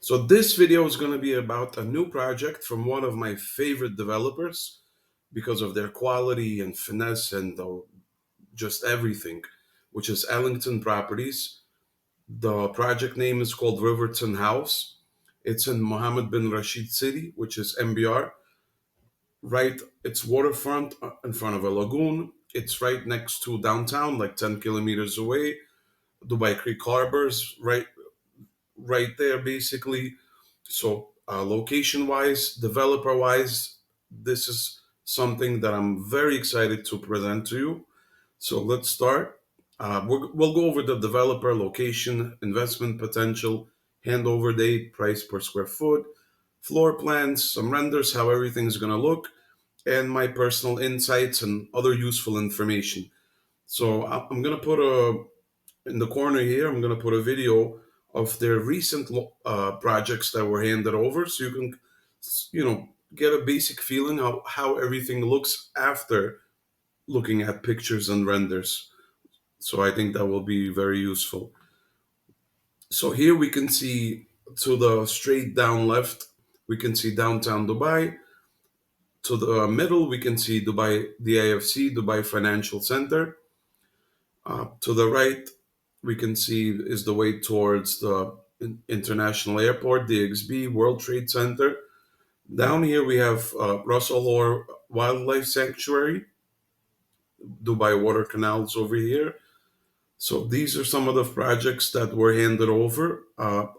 So this video is going to be about a new project from one of my favorite developers because of their quality and finesse and just everything, which is Ellington Properties. The project name is called Riverton House. It's in Mohammed bin Rashid City, which is MBR. Right, it's waterfront in front of a lagoon. It's right next to downtown, like 10 kilometers away. Dubai Creek Harbor's right there, basically. So, location wise, developer wise, this is something that I'm very excited to present to you. So, let's start. We'll go over the developer, location, investment potential, handover date, price per square foot, floor plans, some renders, how everything's going to look, and my personal insights and other useful information. So, I'm going to put in the corner here, I'm going to put a video of their recent projects that were handed over so you can, get a basic feeling of how everything looks after looking at pictures and renders. So I think that will be very useful. So here we can see to the straight down left, we can see downtown Dubai. To the middle, we can see Dubai, the AFC, Dubai Financial Center. To the right, we can see is the way towards the International Airport, DXB, World Trade Center. Down here, we have Russell Hoare Wildlife Sanctuary, Dubai Water Canals over here. So these are some of the projects that were handed over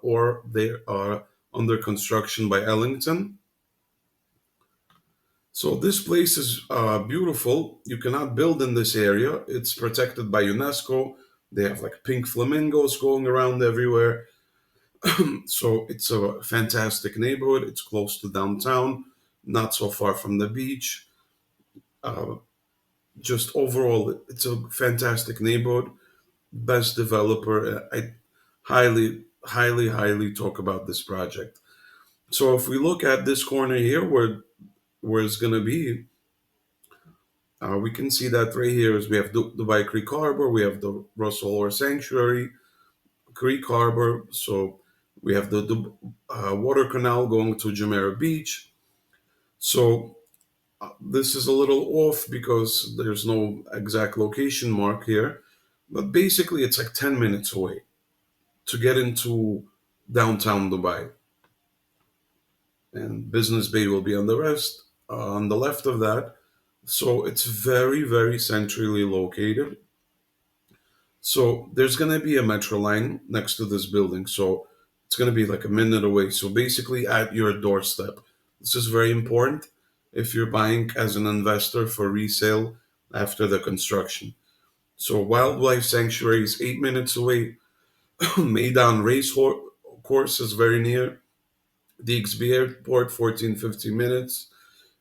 or they are under construction by Ellington. So this place is beautiful. You cannot build in this area. It's protected by UNESCO. They have like pink flamingos going around everywhere. So it's a fantastic neighborhood. It's close to downtown, not so far from the beach. Uh, just overall, it's a fantastic neighborhood. Best developer. I highly talk about this project. So if we look at this corner here, where it's gonna be, we can see that right here is we have Dubai Creek Harbor, we have the Russell Hoare Sanctuary, Creek Harbor. So we have the water canal going to Jumeirah Beach. So this is a little off because there's no exact location mark here, but basically it's like 10 minutes away to get into downtown Dubai. And Business Bay will be on the rest, on the left of that. So it's very centrally located. So there's going to be a metro line next to this building. So it's going to be like a minute away. So basically at your doorstep. This is very important if you're buying as an investor for resale after the construction. So Wildlife Sanctuary is 8 minutes away. Meydan Course is very near. DXB Airport, 14-15 minutes.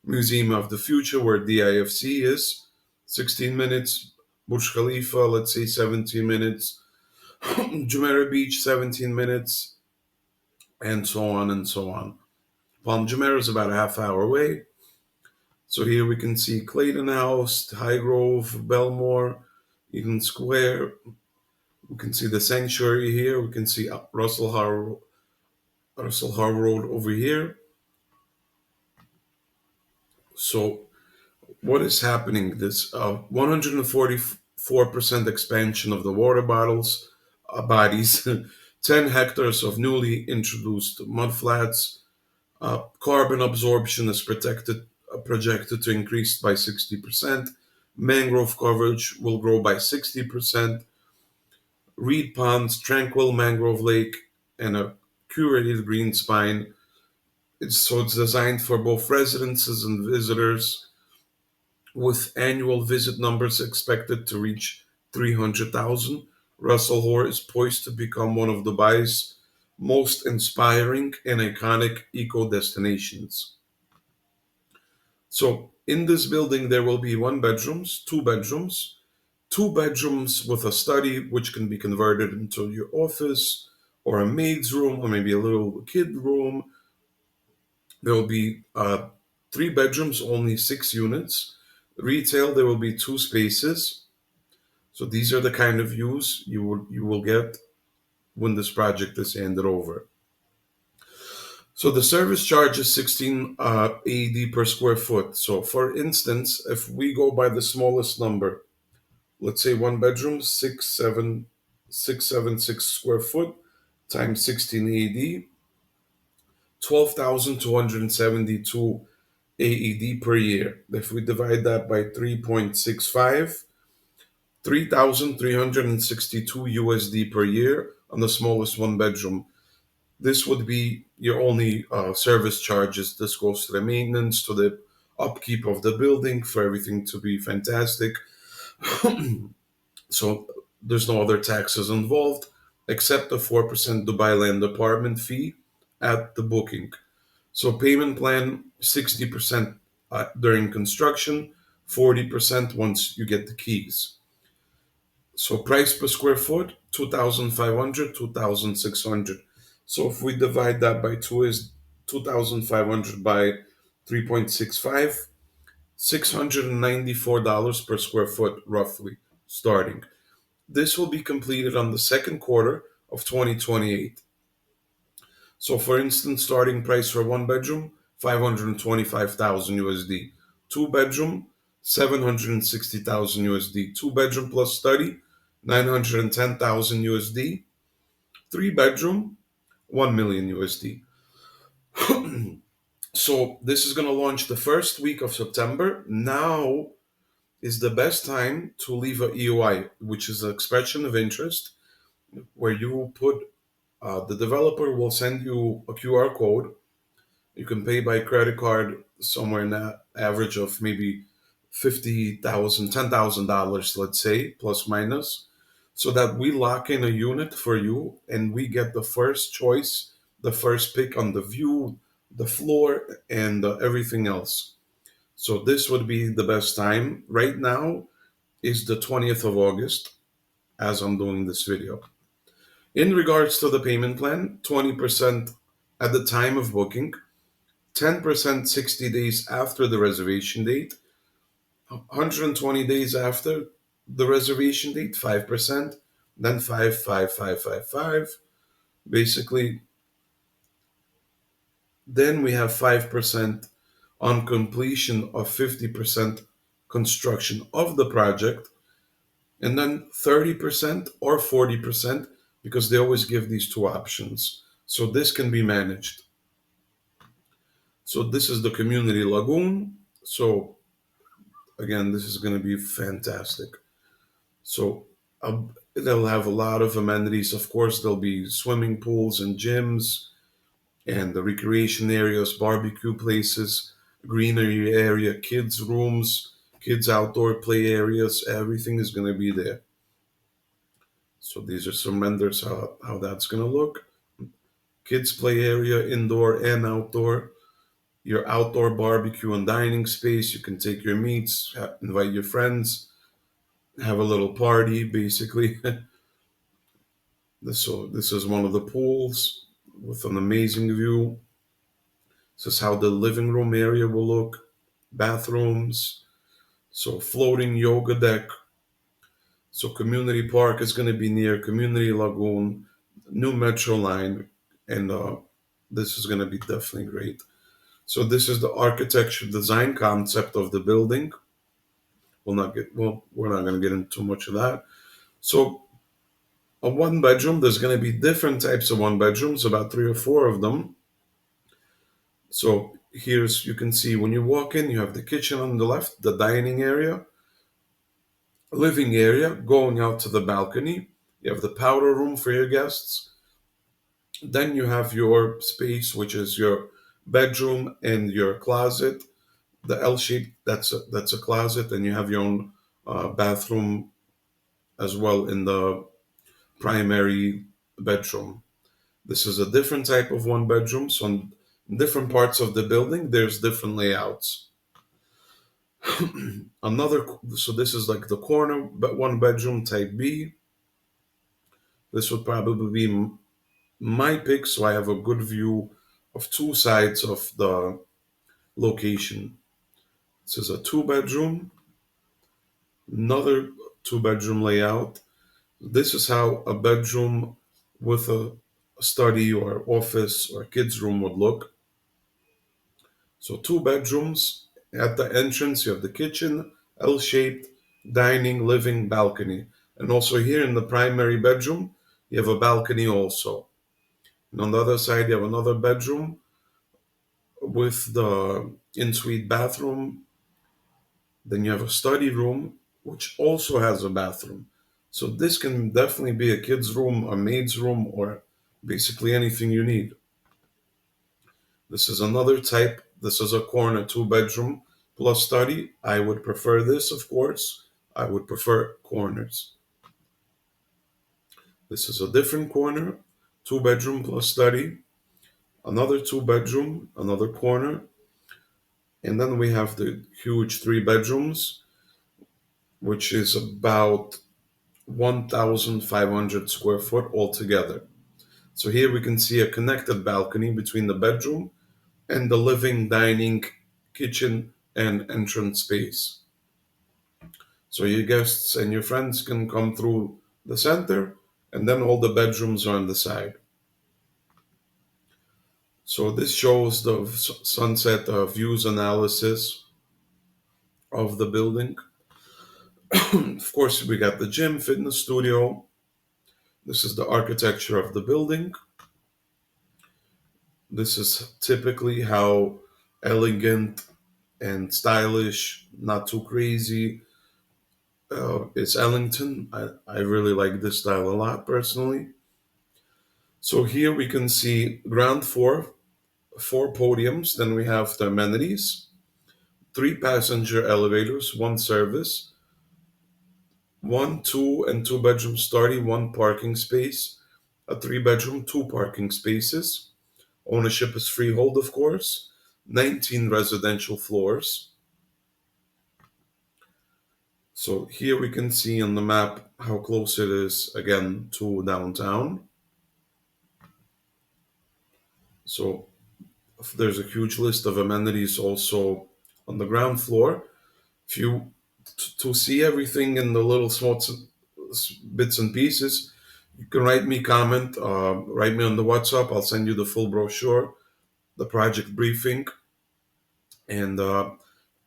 Museum of the Future, where DIFC is, 16 minutes. Burj Khalifa, let's say 17 minutes. Jumeirah Beach, 17 minutes, and so on and so on. Palm Jumeirah is about a half hour away. So here we can see Clayton House, Highgrove, Belmore, Eden Square. We can see the sanctuary here. We can see Russell Har Road over here. So what is happening? This 144% expansion of the water bodies, 10 hectares of newly introduced mudflats. Carbon absorption is projected to increase by 60%. Mangrove coverage will grow by 60%. Reed ponds, tranquil mangrove lake, and a curated green spine. It's designed for both residences and visitors, with annual visit numbers expected to reach 300,000. Russell Hoare is poised to become one of Dubai's most inspiring and iconic eco destinations. So, in this building, there will be two bedrooms with a study, which can be converted into your office or a maid's room or maybe a little kid room. There will be three bedrooms, only 6 units. Retail, there will be two spaces. So these are the kind of views you will get when this project is handed over. So the service charge is 16 AED per square foot. So for instance, if we go by the smallest number, let's say one bedroom, 676 square foot times 16 AED, 12,272 AED per year. If we divide that by 3.65, 3,362 USD per year on the smallest one bedroom. This would be your only service charges. This goes to the maintenance, to the upkeep of the building, for everything to be fantastic. So there's no other taxes involved except a 4% Dubai land apartment fee at the booking. So payment plan 60% during construction, 40% once you get the keys. So price per square foot 2,500, 2,600. So if we divide that by 2 is 2,500 by 3.65, $694 per square foot roughly starting. This will be completed on the second quarter of 2028. So, for instance, starting price for one bedroom, 525,000 USD. Two bedroom, 760,000 USD. Two bedroom plus study, 910,000 USD. Three bedroom, 1 million USD. So, this is going to launch the first week of September. Now is the best time to leave a EOI, which is an expression of interest, where you put the developer will send you a QR code. You can pay by credit card somewhere in that average of maybe 50,000, $10,000, let's say, plus minus, so that we lock in a unit for you and we get the first choice, the first pick on the view, the floor, and everything else. So this would be the best time. Right now is the 20th of August as I'm doing this video. In regards to the payment plan, 20% at the time of booking, 10% 60 days after the reservation date, 120 days after the reservation date, 5%, then 5, 5, 5, 5, 5. Basically, then we have 5% on completion of 50% construction of the project, and then 30% or 40% because they always give these two options. So this can be managed. So this is the community lagoon. So again, this is going to be fantastic. So they'll have a lot of amenities. Of course, there'll be swimming pools and gyms and the recreation areas, barbecue places, greenery area, kids' rooms, kids' outdoor play areas. Everything is going to be there. So these are some renders how that's going to look. Kids' play area, indoor and outdoor. Your outdoor barbecue and dining space. You can take your meats, invite your friends, have a little party, basically. So this is one of the pools with an amazing view. This is how the living room area will look. Bathrooms. So floating yoga deck. So community park is going to be near community lagoon, new metro line, and this is going to be definitely great. So this is the architecture design concept of the building. We're not going to get into too much of that. So a one bedroom, there's going to be different types of one bedrooms, about three or four of them. So here's, you can see when you walk in, you have the kitchen on the left, the dining area, living area, going out to the balcony. You have the powder room for your guests. Then you have your space, which is your bedroom and your closet. The L shape, that's a closet, and you have your own bathroom as well in the primary bedroom. This is a different type of one bedroom. So in different parts of the building, there's different layouts. So this is like the corner, but one bedroom type B. This would probably be my pick, so I have a good view of two sides of the location. This is a two bedroom, another two bedroom layout. This is how a bedroom with a study or office or kids' room would look. So two bedrooms. At the entrance, you have the kitchen, L-shaped, dining, living, balcony. And also here in the primary bedroom, you have a balcony also. And on the other side, you have another bedroom with the in-suite bathroom. Then you have a study room, which also has a bathroom. So this can definitely be a kid's room, a maid's room, or basically anything you need. This is another type. This is a corner two bedroom plus study. I would prefer this, of course. I would prefer corners. This is a different corner, two bedroom plus study, another two bedroom, another corner, and then we have the huge three bedrooms, which is about 1,500 square foot altogether. So here we can see a connected balcony between the bedroom and the living, dining, kitchen, and entrance space. So your guests and your friends can come through the center, and then all the bedrooms are on the side. So this shows the sunset views analysis of the building. Of course, we got the gym, fitness studio. This is the architecture of the building. This is typically how elegant and stylish, not too crazy, is Ellington. I really like this style a lot personally. So here we can see ground floor, four podiums. Then we have the amenities, three passenger elevators, one service, one, two, and two bedroom study, one parking space, a three bedroom, two parking spaces. Ownership is freehold, of course. 19 residential floors. So here we can see on the map how close it is again to downtown. So there's a huge list of amenities also on the ground floor. If you to see everything in the little small bits and pieces, you can write me comment, write me on the WhatsApp. I'll send you the full brochure, the project briefing, and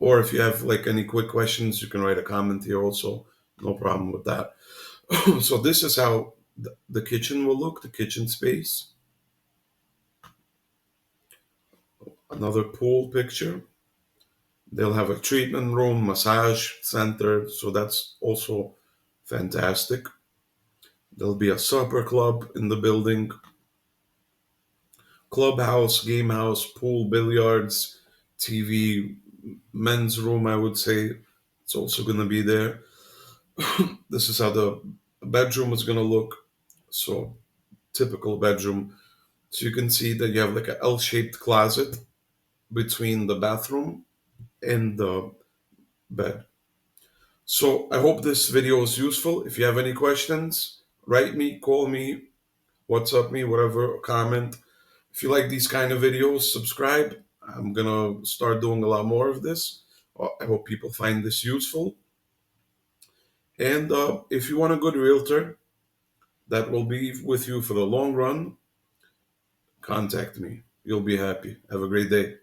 or if you have like any quick questions, you can write a comment here also. No problem with that. So this is how the kitchen will look, the kitchen space. Another pool picture. They'll have a treatment room, massage center, so that's also fantastic. There'll be a supper club in the building, clubhouse, game house, pool, billiards, TV, men's room, I would say. It's also going to be there. This is how the bedroom is going to look. So, typical bedroom. So, you can see that you have like a L shaped closet between the bathroom and the bed. So, I hope this video is useful. If you have any questions, write me, call me, WhatsApp me, whatever, comment. If you like these kind of videos, subscribe. I'm gonna start doing a lot more of this. I hope people find this useful. And if you want a good realtor that will be with you for the long run, contact me. You'll be happy. Have a great day.